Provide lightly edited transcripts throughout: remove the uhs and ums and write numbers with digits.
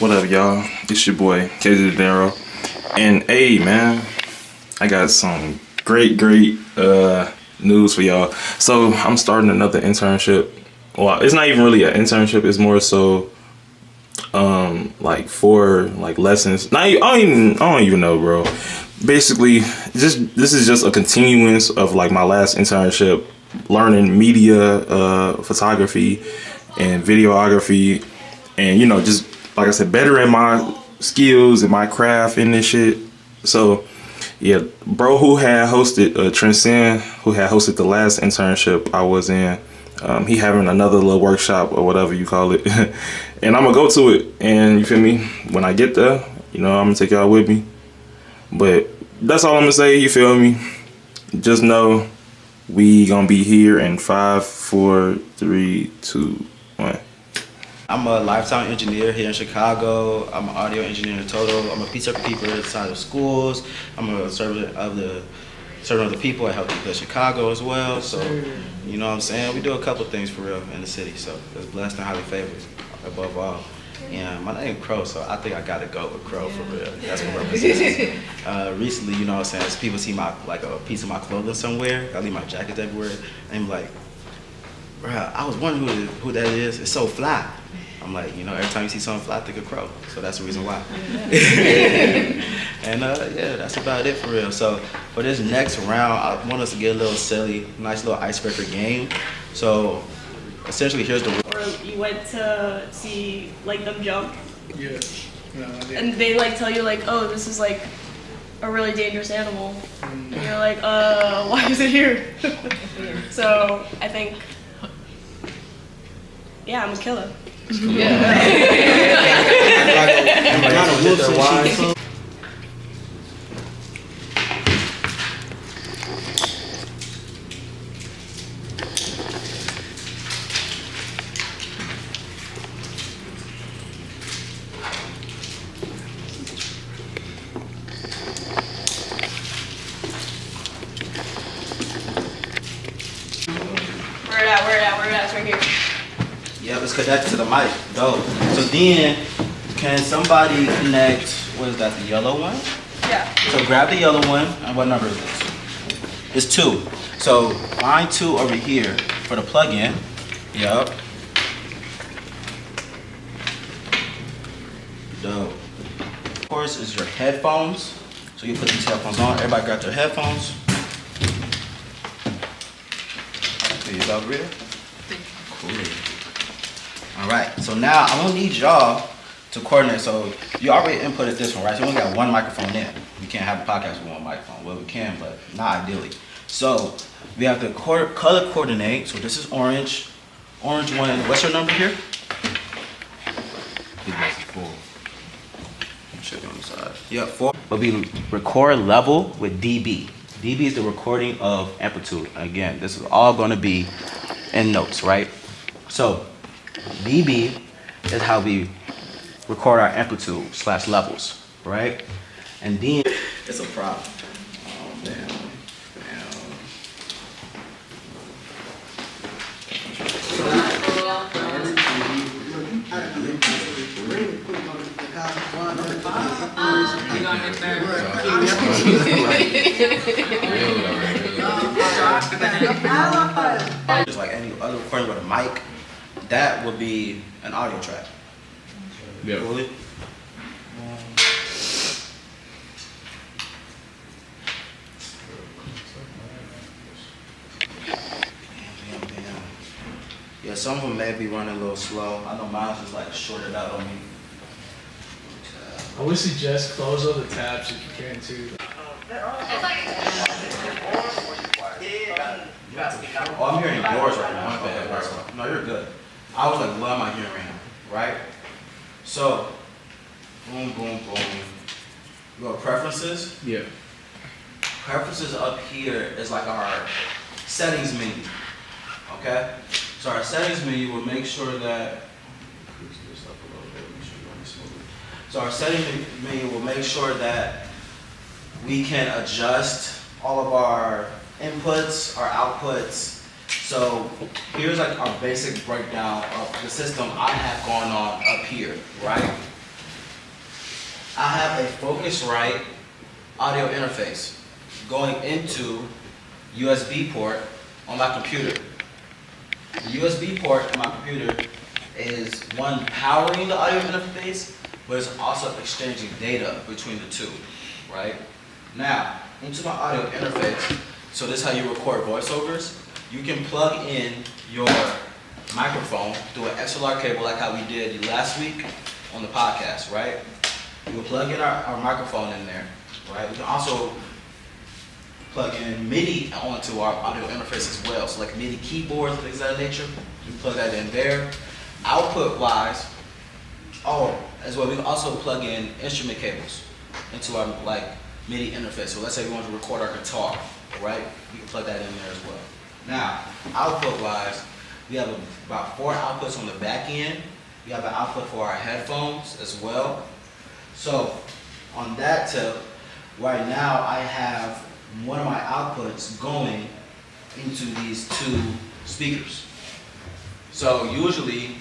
What up, y'all? It's your boy, KJ Dinero. And hey, man, I got some great news for y'all. So I'm starting another internship. Well, it's not even really an internship. It's more so like 4 like lessons. I don't even know, bro. Basically, this is just a continuance of like my last internship, learning media, photography, and videography, and just like I said, bettering my skills and my craft in this shit. So yeah, bro, who had hosted Transcend, who had hosted the last internship I was in, he having another little workshop or whatever you call it, and I'm gonna go to it. And you feel me? When I get there, I'm gonna take y'all with me. But that's all I'm gonna say. You feel me? Just know we gonna be here in 5, 4, 3, 2, 1. I'm a lifetime engineer here in Chicago. I'm an audio engineer in total. I'm a pizza keeper inside of schools. I'm a servant of the people. I help people in Chicago as well. So, you know what I'm saying? We do a couple things for real in the city. So it's blessed and highly favored above all. And my name Crow, so I think I gotta go with Crow for real. That's what represents. Recently, you know what I'm saying, as people see a piece of my clothing somewhere, I leave my jackets everywhere, and I'm like, bruh, I was wondering who that is. It's so fly. I'm like, every time you see something fly, think of Crow. So that's the reason why. And yeah, that's about it for real. So for this next round, I want us to get a little silly, nice little icebreaker game. So essentially, here's the rule. Or you went to see like them jump. Yeah. No, I did. And they like tell you like, oh, this is like a really dangerous animal. And you're like, why is it here? So I think, yeah, I'm a killer. Where it at? It's right here. Yep, it's connected to the mic. Dope. So then, can somebody connect, what is that, the yellow one? Yeah. So grab the yellow one, and what number is this? It's 2. So find 2 over here for the plug-in. Yep. Dope. Of course, is your headphones. So you put these headphones on. Everybody got their headphones. There you go, Rita. Cool. All right, so now I'm gonna need y'all to coordinate. So you already inputted this one, right? So we only got 1 microphone in. We can't have a podcast with 1 microphone. Well, we can, but not ideally. So we have to color coordinate. So this is orange. Orange one. What's your number here? That's 4. Check on the side. Yeah, 4. But we record level with dB. dB is the recording of amplitude. Again, this is all gonna be in notes, right? So dB is how we record our amplitude / levels, right? And then it's a problem. Oh, damn. Just like any other recording with a mic, that would be an audio track. Yeah. Fully. Damn. Yeah, some of them may be running a little slow. I know mine's just like shorted out on me. I would suggest close all the tabs if you can too. Oh, I'm hearing yours right now. My bad, bro. No, you're good. I was like, what am I hearing right now? Right? So, boom, boom, boom. You go to preferences. Yeah. Preferences up here is like our settings menu. Okay? So our settings menu will make sure that. Increase this up a little bit. Make sure you're running smooth. So our settings menu will make sure that we can adjust all of our inputs, our outputs. So here's like our basic breakdown of the system I have going on up here, right? I have a Focusrite audio interface going into USB port on my computer. The USB port on my computer is one powering the audio interface, but it's also exchanging data between the two, right? Now, into my audio interface, so this is how you record voiceovers. You can plug in your microphone through an XLR cable like how we did last week on the podcast, right? You will plug in our microphone in there, right? We can also plug in MIDI onto our audio interface as well. So like MIDI keyboards, things of that nature, you plug that in there. Output wise, as well, we can also plug in instrument cables into our like MIDI interface. So let's say we want to record our guitar, right? We can plug that in there as well. Now, output wise, we have about 4 outputs on the back end. We have an output for our headphones as well. So on that tip, right now I have one of my outputs going into these 2 speakers. So usually,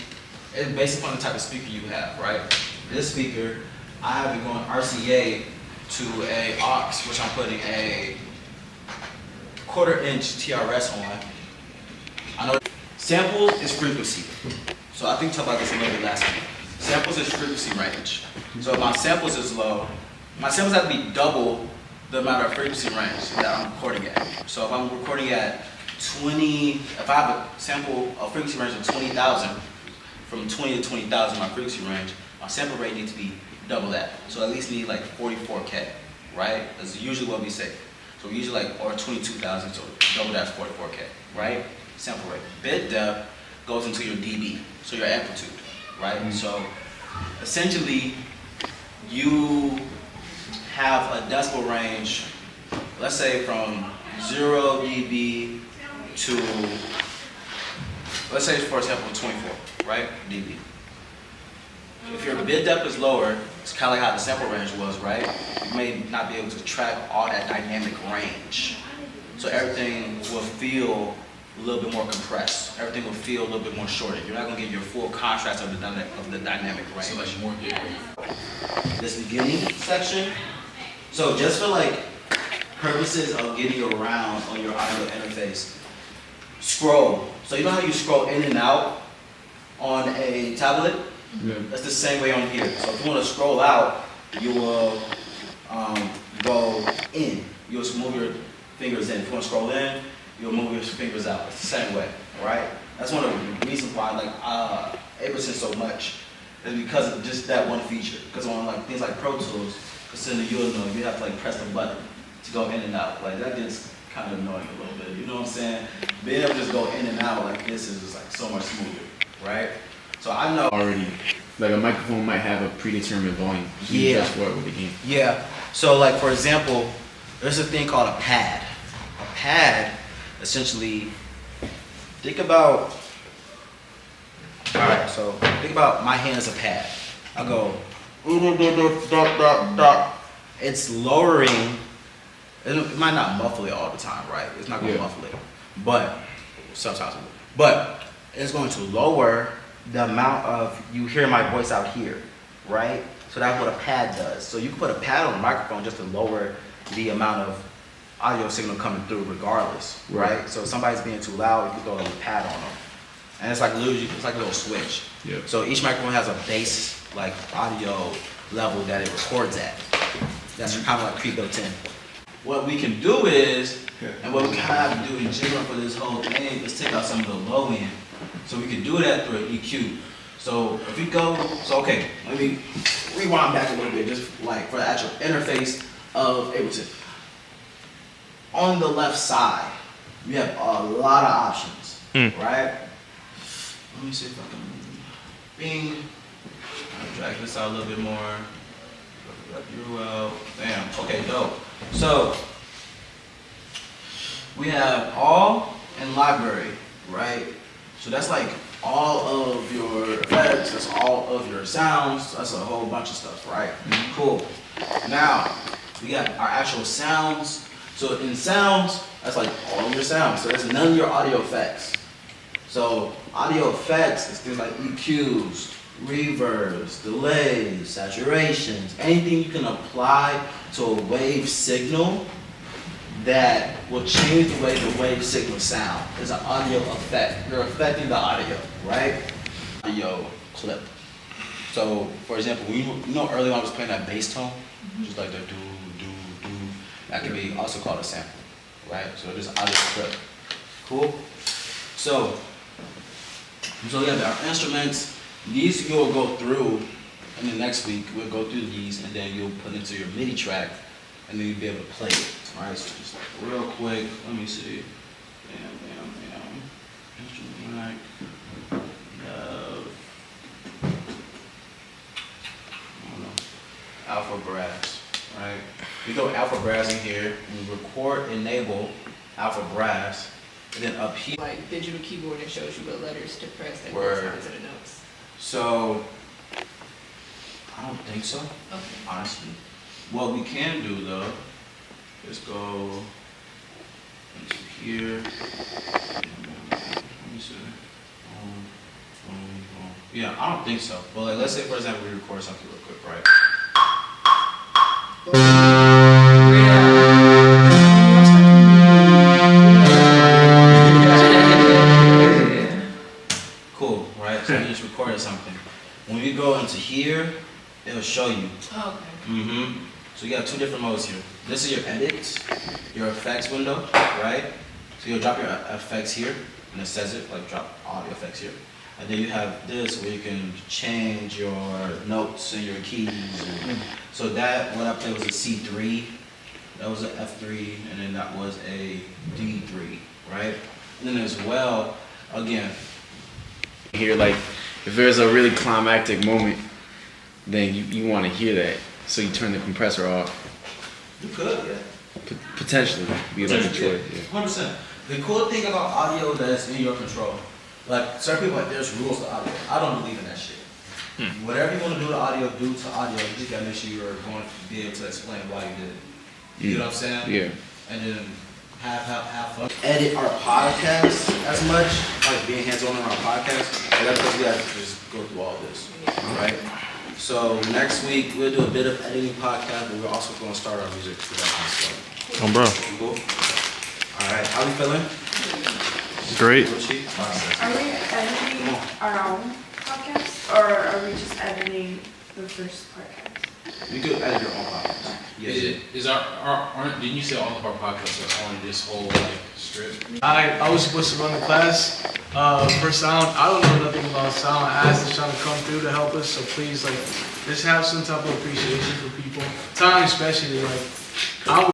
it's based upon the type of speaker you have, right? This speaker, I have it going RCA to a aux, which I'm putting a 1/4 inch TRS on. I know samples is frequency. So I think we talked about this a little bit last week. Samples is frequency range. So if my samples is low, my samples have to be double the amount of frequency range that I'm recording at. So if I'm recording at 20, if I have a sample, a frequency range of 20,000, from 20 to 20,000 my frequency range, my sample rate needs to be double that. So at least need like 44K, right? That's usually what we say. So we usually like, or 22,000, so double that's 44K, right? Sample rate. Bit depth goes into your dB, so your amplitude, right? So essentially, you have a decibel range, let's say from 0 dB to, let's say for example 24, right, dB. If your bit depth is lower, it's kind of like how the sample range was, right? You may not be able to track all that dynamic range. So everything will feel a little bit more compressed. Everything will feel a little bit more shorted. You're not going to get your full contrast of the dynamic range. So like more gateway. This beginning section. So just for like purposes of getting around on your audio interface, scroll. So you know how you scroll in and out on a tablet? Yeah. That's the same way on here. So if you want to scroll out, you will go in. You'll just move your fingers in. If you want to scroll in, you'll move your fingers out. It's the same way, right? That's one of the reasons why I like Ableton so much, is because of just that one feature. Because on like things like Pro Tools, you'll know you have to like press the button to go in and out. Like that gets kind of annoying a little bit. You know what I'm saying? Being able to just go in and out like this is just like so much smoother, right? So I know Already, like a microphone might have a predetermined volume. So you Yeah. just work with the game. Yeah. So like for example, there's a thing called a pad. A pad, essentially, think about. All right. So think about my hand as a pad. I go. It's lowering. It might not muffle it all the time, right? It's not going to Yeah. muffle it, but sometimes. But it's going to lower the amount of you hear my voice out here, right? So that's what a pad does. So you can put a pad on the microphone just to lower the amount of audio signal coming through regardless, right? So if somebody's being too loud, you can throw a little pad on them. And it's like literally, it's like a little switch. Yeah. So each microphone has a base like audio level that it records at. That's kind of like pre-built in. What we can do is, and what we kind of have to do in general for this whole thing is take out some of the low end. So we can do that through an EQ. So if we go, okay, let me rewind back a little bit just like for the actual interface of Ableton. On the left side, we have a lot of options, right? Let me see if I can, bing, I'll drag this out a little bit more. Bam, okay, dope. So, we have all and library, right? So that's like all of your effects, that's all of your sounds, that's a whole bunch of stuff, right? Cool. Now, we got our actual sounds. So in sounds, that's like all of your sounds. So that's none of your audio effects. So audio effects is things like EQs, reverbs, delays, saturations, anything you can apply to a wave signal that will change the way the wave signal sound. It's an audio effect. You're affecting the audio, right? Audio clip. So, for example, you know earlier I was playing that bass tone, just like the do, do, do. That can be also called a sample, right? So just audio clip. Cool? So we have our instruments. These you'll go through, and then next week we'll go through these, and then you'll put into your MIDI track, and then you'll be able to play it. All right, so just real quick, let me see. Bam. Instrument rack. Alpha brass, right? We throw alpha brass in here, and we record enable alpha brass, and then up here. Like digital keyboard, it shows you what letters to press that Word. corresponds to the notes. So, I don't think so, Okay. honestly. What we can do though, is go into here. Let me see. Boom. Yeah, I don't think so. But like, let's say for example we record something real quick, right? Cool, right? So you just recorded something. When you go into here, it'll show you. Oh, okay. So you got two different modes here. This is your edits, your effects window, right? So you'll drop your effects here, and it says it, like drop all the effects here. And then you have this where you can change your notes and your keys. So that, what I played was a C3, that was an F3, and then that was a D3, right? And then as well, again, Here, like, if there's a really climactic moment, then you want to hear that. So you turn the compressor off. you could, yeah. Potentially be like a choice. Yeah. 100%. The cool thing about audio that's in your control, like certain people, like there's rules to audio. I don't believe in that shit. Whatever you want to do to audio, do to audio. You just gotta make sure you're going to be able to explain why you did it. You know what I'm saying? Yeah. And then have fun. Edit our podcast as much, like being hands-on on our podcast. And that's because we have to just go through all this, right? So next week we'll do a bit of editing podcast, but we're also going to start our music production stuff. Oh, bro. You cool? All right, how we feeling? Great. Are we editing our own podcast, or are we just editing the first podcast? You could edit your own podcast. Yes. Didn't you say all of our podcasts are on this whole like strip? I was supposed to run the class for sound. I don't know nothing about sound. I asked this trying to come through to help us, so please, like, just have some type of appreciation for people. Time especially, like, I